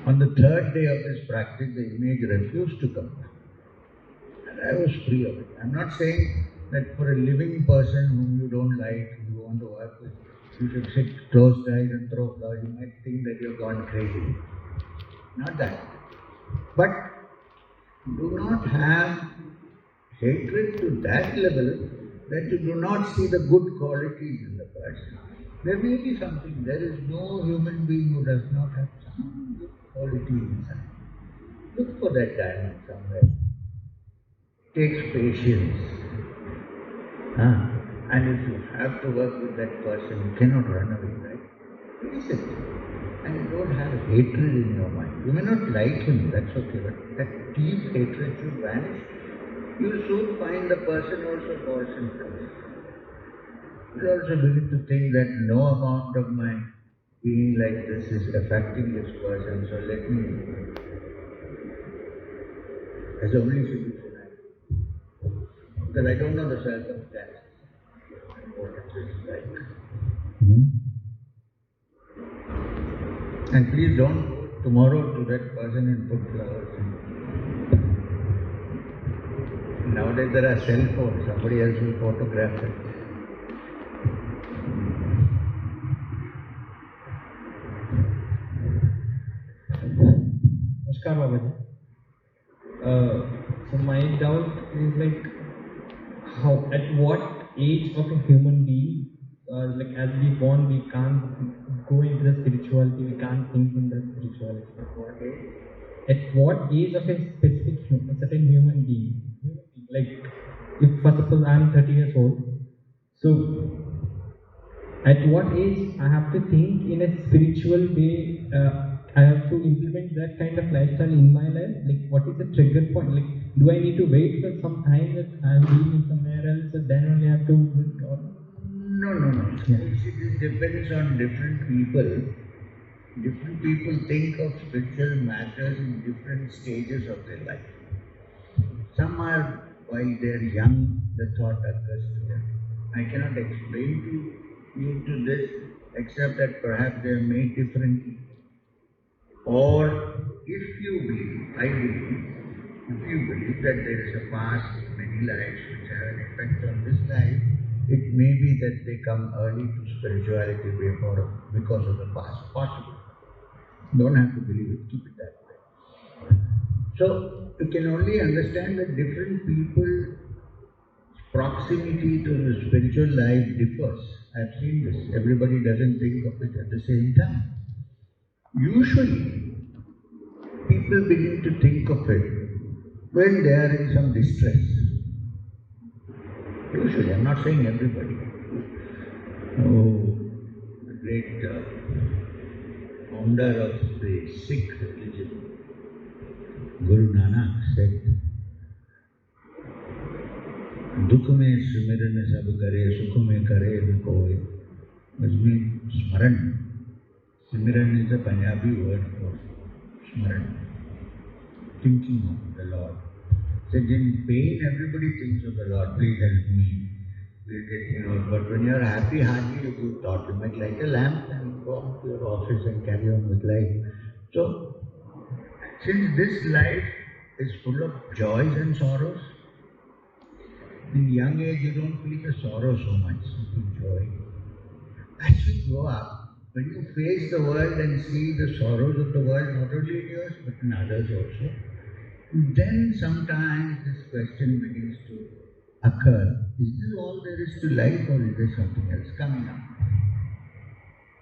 On the third day of this practice, the image refused to come back. And I was free of it. I'm not saying that for a living person whom you don't like, you want to work with, you should sit closed-eyed and throw flowers. You might think that you've gone crazy. Not that. But do not have hatred to that level that you do not see the good qualities in the person. There may be something. There is no human being who does not have some good quality inside. Look for that diamond somewhere. Takes patience. And if you have to work with that person, you cannot run away, right? Face it. And you don't have hatred in your mind. You may not like him, that's okay, but that deep hatred should vanish. You will soon find the person also falls in color. You also begin to think that no amount of my being like this is affecting this person, so let me. That's the only solution I have. Because I don't know the circumstances and what it is like. And please don't go tomorrow to that person and put flowers in. Nowadays there are cell phones, somebody else will photograph it. Namaskar, Babaji. So my doubt is like, how, at what age of a human being, like as we born, we can't go into the spirituality, we can't think in the spirituality. At what age of a specific certain human being, like if for suppose I am 30 years old, so at what age I have to think in a spiritual way, I have to implement that kind of lifestyle in my life? Like what is the trigger point? Like do I need to wait for some time that I am being somewhere else, and then only I have to or No. Yeah. It depends on different people. Different people think of spiritual matters in different stages of their life. Some are, while they are young, the thought occurs to them. I cannot explain to you to this, except that perhaps they are made differently. Or if you believe, I believe, if you believe that there is a past, many lives which have an effect on this life, it may be that they come early to spirituality because of the past. Possible. Don't have to believe it, keep it that way. So you can only understand that different people's proximity to the spiritual life differs. I've seen this. Everybody doesn't think of it at the same time. Usually, people begin to think of it when they are in some distress. Usually, I'm not saying everybody. Oh, the great founder of the Sikh religion, Guru Nanak, said, दुख में सिमरन सब करे, सुख में करे न कोई. Which means smaran. Simiran is a Punjabi word for smaran, thinking of the Lord. So in pain, everybody thinks of the Lord. Please help me. Please get me out. But when you are happy, hardly you give thought. You might light a lamp and go on to your office and carry on with life. So, since this life is full of joys and sorrows, in young age you don't feel the sorrow so much, you feel joy. As you grow up, when you face the world and see the sorrows of the world, not only in yours but in others also, then sometimes this question begins to occur. Is this all there is to life, or is there something else coming up?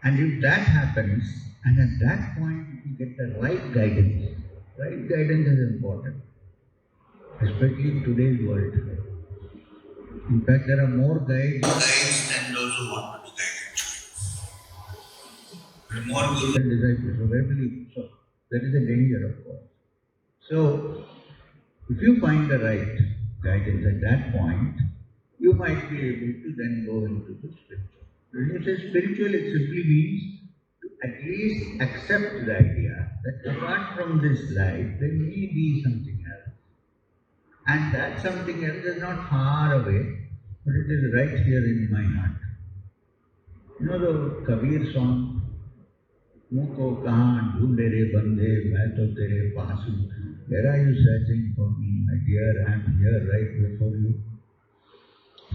And if that happens, and at that point if you get the right guidance is important, especially in today's world. In fact, there are more guides than those who want to be guided. There are more gurus and disciples. So where will you? So there is a danger, of course. So if you find the right guidance at that point, you might be able to then go into the spiritual. When you say spiritual, it simply means to at least accept the idea that apart from this life, there may be something else. And that something else is not far away, but it is right here in my heart. You know the Kabir song, Muko kahan dhoonde re bande, main to tere paas hu. Where are you searching for me, my dear? I am here right before you.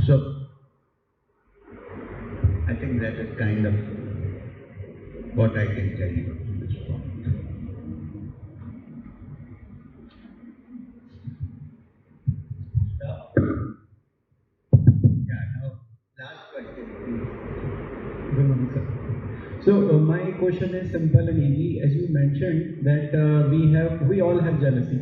So, I think that is kind of what I can tell you at this point. Stop. Yeah, now, last question, please. Good morning, sir. So my question is simple and easy. As you mentioned that we all have jealousy,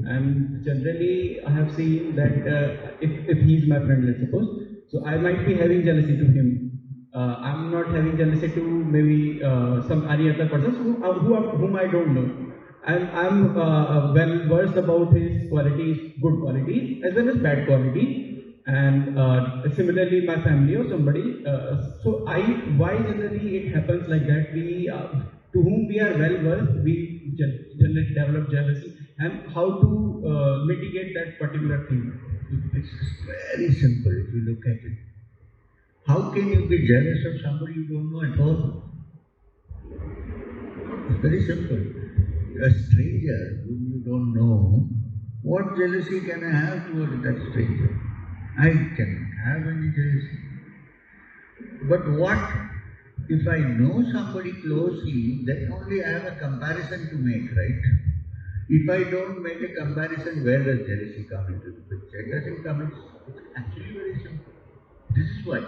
and generally I have seen that if he's my friend, let's suppose, so I might be having jealousy to him. I'm not having jealousy to maybe some any other persons whom I don't know. I'm well versed about his qualities, good qualities as well as bad qualities. And similarly my family or somebody, so why generally it happens like that, we to whom we are well versed, we generally develop jealousy, and how to mitigate that particular thing. It's very simple if you look at it. How can you be jealous of somebody you don't know at all? It's very simple. A stranger whom you don't know, What jealousy can I have towards that stranger? I cannot have any jealousy. But what if I know somebody closely, then only I have a comparison to make, right? If I don't make a comparison, where does jealousy come into the picture? It doesn't come. It's actually very simple. This is why.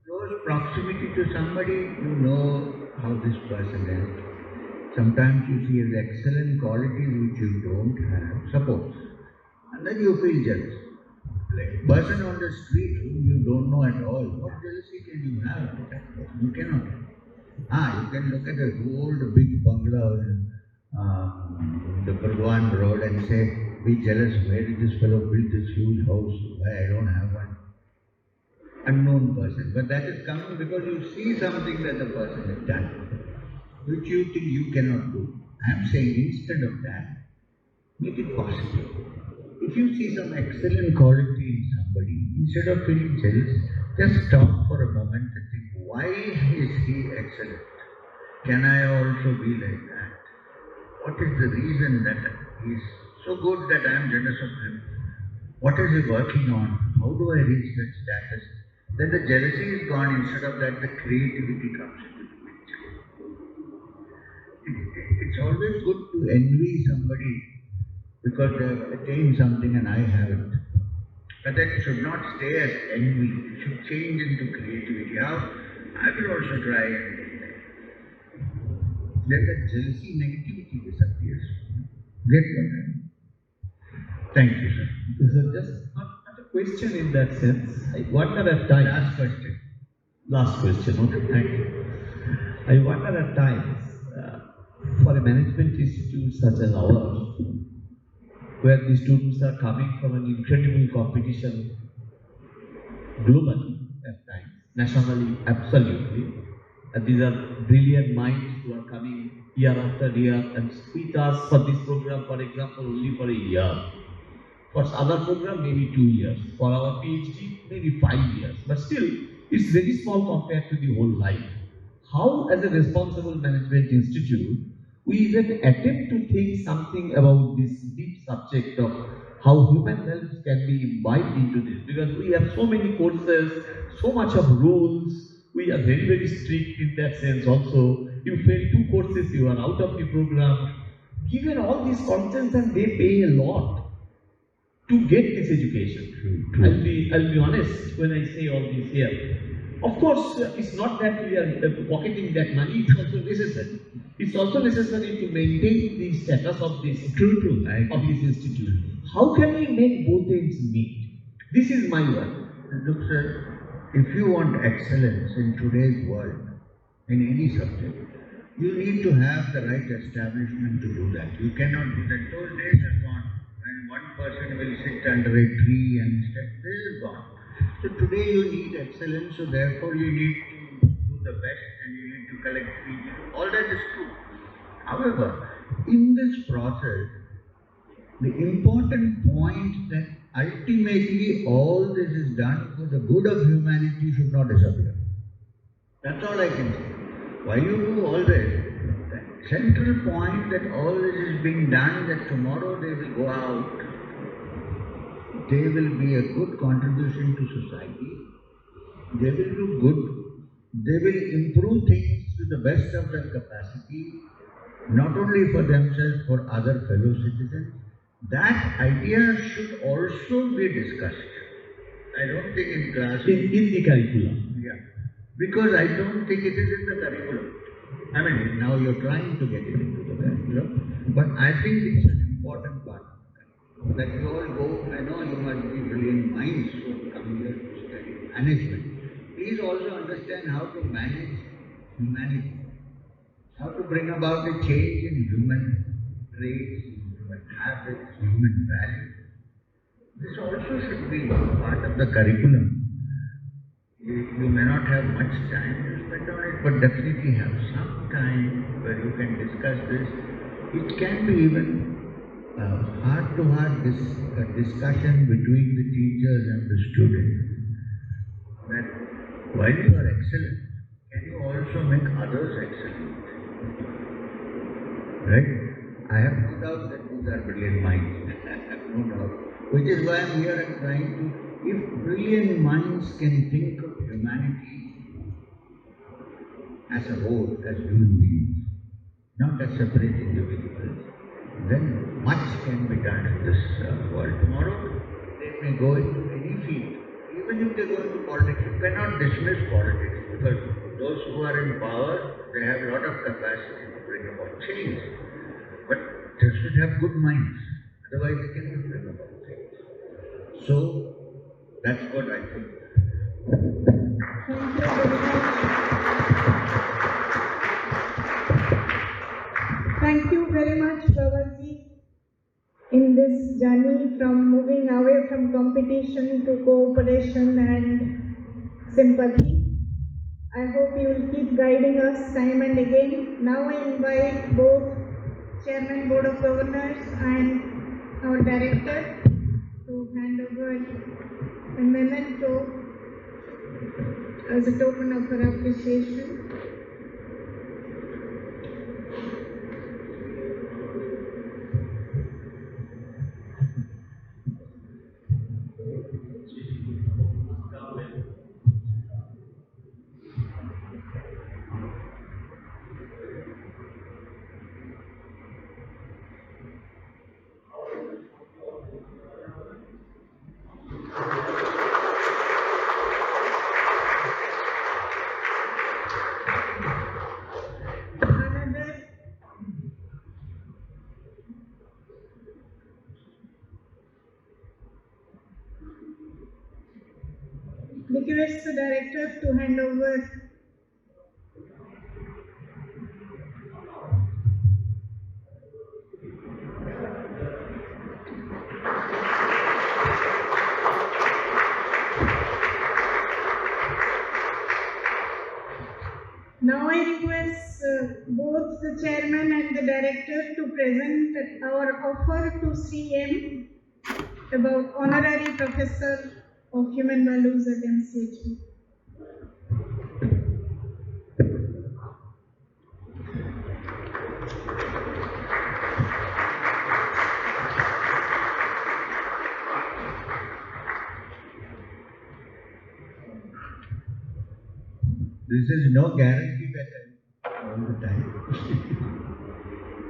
Close proximity to somebody, you know how this person is. Sometimes you see his excellent qualities which you don't have, suppose, and then you feel jealous. Like a person on the street whom you don't know at all, what jealousy can you have? You cannot. You can look at a old big bungalow in the Burdwan road and say, be jealous, where did this fellow build this huge house? Why I don't have one? Unknown person. But that is coming because you see something that the person has done, which you think you cannot do. I am saying instead of that, make it possible. If you see some excellent quality in somebody, instead of feeling jealous, just stop for a moment and think, why is he excellent? Can I also be like that? What is the reason that he is so good that I am jealous of him? What is he working on? How do I reach that status? Then the jealousy is gone. Instead of that, the creativity comes into the picture. It's always good to envy somebody because they have attained something and I haven't. But that should not stay as envy. It should change into creativity. How? I will also try and get there. Then the jealousy, negativity disappears. Get what I mean? Thank you, sir. So just not a question in that sense. I wonder at times. Last question. Last question. Okay, thank you. I wonder at times for a management institute such as ours, where the students are coming from an incredible competition globally at times, nationally, absolutely. And these are brilliant minds who are coming year after year and with us for this program, for example, only for a year. For other program, maybe 2 years. For our PhD, maybe 5 years. But still, it's very small compared to the whole life. How, as a responsible management institute, we even attempt to think something about this deep subject of how human health can be imbibed into this? Because we have so many courses, so much of rules. We are very, very strict in that sense also. You fail 2 courses, you are out of the program. Given all these contents, and they pay a lot to get this education. I'll be honest when I say all this here. Of course, it's not that we are pocketing that money, it's also necessary. It's also necessary to maintain the status of this, of this institute. How can we make both ends meet? This is my work. Look, sir, if you want excellence in today's world, in any subject, you need to have the right establishment to do that. You cannot do that. Those days are gone. When one person will sit under a tree and step, this is gone. So today you need excellence, so therefore you need to do the best and you need to collect fees. All that is true. However, in this process, the important point that ultimately all this is done for the good of humanity should not disappear. That's all I can say. While you do all this, the central point that all this is being done, that tomorrow they will go out, they will be a good contribution to society, they will do good, they will improve things to the best of their capacity, not only for themselves, for other fellow citizens. That idea should also be discussed. I don't think in class. In the curriculum. Yeah. Because I don't think it is in the curriculum. I mean, now you're trying to get it into the curriculum, but I think it's an important part. That you all go, I know you must be brilliant minds who come here to study management. Please also understand how to manage humanity, how to bring about a change in human traits, human habits, human values. This also should be part of the curriculum. You may not have much time to spend on it, but definitely have some time where you can discuss this. It can be even heart-to-heart discussion between the teachers and the students. That while you are excellent, can you also make others excellent? Right? I have no doubt that you students are brilliant minds. No doubt. Which is why we are trying to, if brilliant minds can think of humanity as a whole, as human beings, not as separate individuals, then much can be done in this world. Tomorrow, they may go into any field. Even if they go into politics, you cannot dismiss politics because those who are in power, they have a lot of capacity to bring about change. But they should have good minds. Otherwise, they cannot bring about change. So, that's what I think. Thank you very much, Babaji, in this journey from moving away from competition to cooperation and sympathy. I hope you will keep guiding us time and again. Now I invite both Chairman Board of Governors and our Director to hand over a memento as a token of our appreciation. Request the Director to hand over. Now I request both the Chairman and the Director to present our offer to CM about Honorary Professor of Human Values at MCHV. This is no guarantee that I all the time.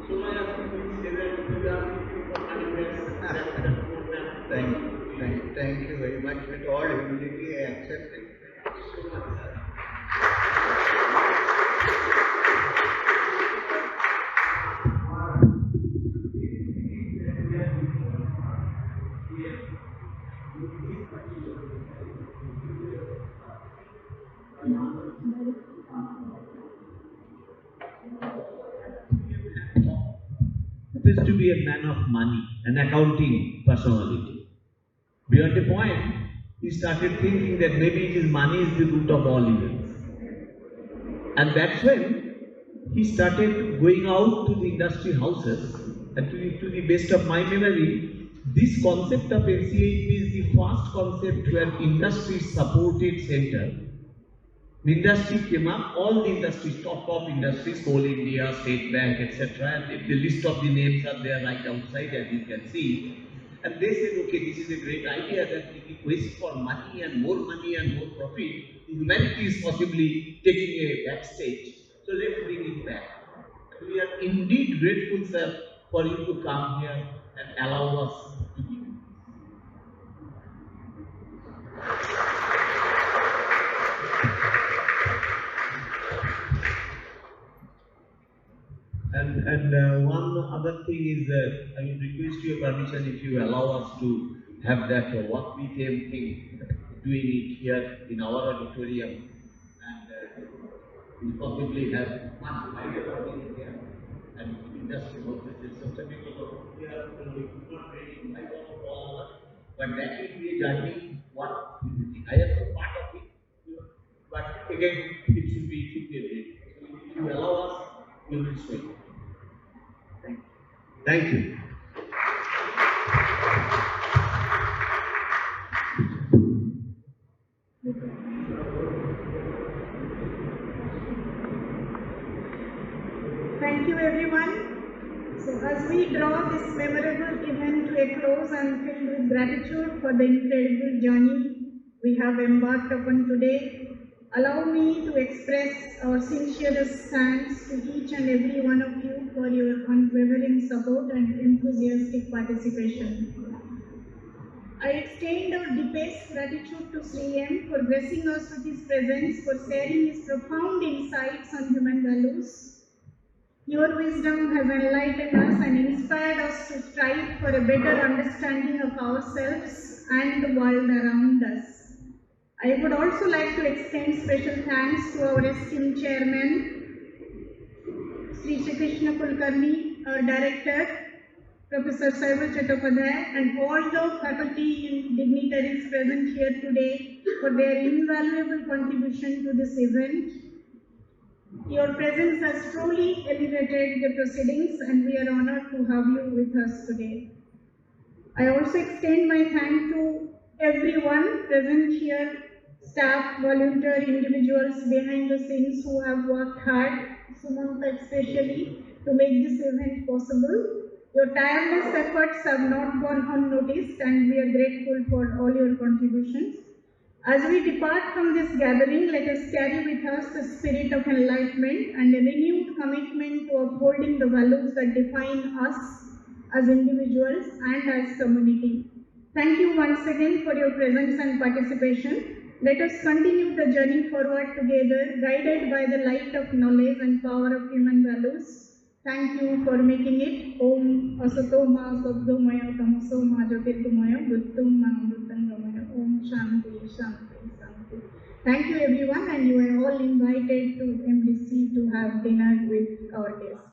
So I ask you to say that we are looking for manifest program. Thank you very much. With all humility, I accept it. Thank you so much, sir. Happens to be a man of money, an accounting personality. Beyond a point, he started thinking that maybe it is money is the root of all evils. And that's when he started going out to the industry houses, and to the best of my memory, this concept of MCHV is the first concept where industry supported center. The industry came up, all the industries, top industries, Coal India, State Bank, etc. And if the list of the names are there right outside, as you can see. And they said, okay, this is a great idea that if we quest for money and more profit, humanity is possibly taking a backstage. So let's bring it back. We are indeed grateful, sir, for you to come here and allow us to give. And one other thing is, I will request your permission if you allow us to have that what we came thing, doing it here in our auditorium, and we possibly have much wider audience here, and industry offices, so because of here, we could not really invite all of us, but that will be a journey, what I am a part of it, but again, it should be a great. So if you allow us, we will show you. Thank you. Thank you everyone. So as we draw this memorable event to a close, I am filled with gratitude for the incredible journey we have embarked upon today. Allow me to express our sincerest thanks to each and every one of you for your unwavering support and enthusiastic participation. I extend our deepest gratitude to Sri M for gracing us with his presence, for sharing his profound insights on human values. Your wisdom has enlightened us and inspired us to strive for a better understanding of ourselves and the world around us. I would also like to extend special thanks to our esteemed chairman, Sri Krishna Kulkarni, our director, Professor Saiva Chattopadhyay, and all the faculty and dignitaries present here today for their invaluable contribution to this event. Your presence has truly elevated the proceedings, and we are honored to have you with us today. I also extend my thanks to everyone present here, staff, volunteer, individuals behind the scenes who have worked hard, Sumanta especially, to make this event possible. Your tireless efforts have not gone unnoticed, and we are grateful for all your contributions. As we depart from this gathering, let us carry with us the spirit of enlightenment and a renewed commitment to upholding the values that define us as individuals and as community. Thank you once again for your presence and participation. Let us continue the journey forward together, guided by the light of knowledge and power of human values. Thank you for making it. Om Asatoma Sabdomaya Tamasoma Jyotirgamaya Vrittum Manamrutangamaya Om Shanti Shanti Shanti. Thank you everyone, and you are all invited to MDC to have dinner with our guests.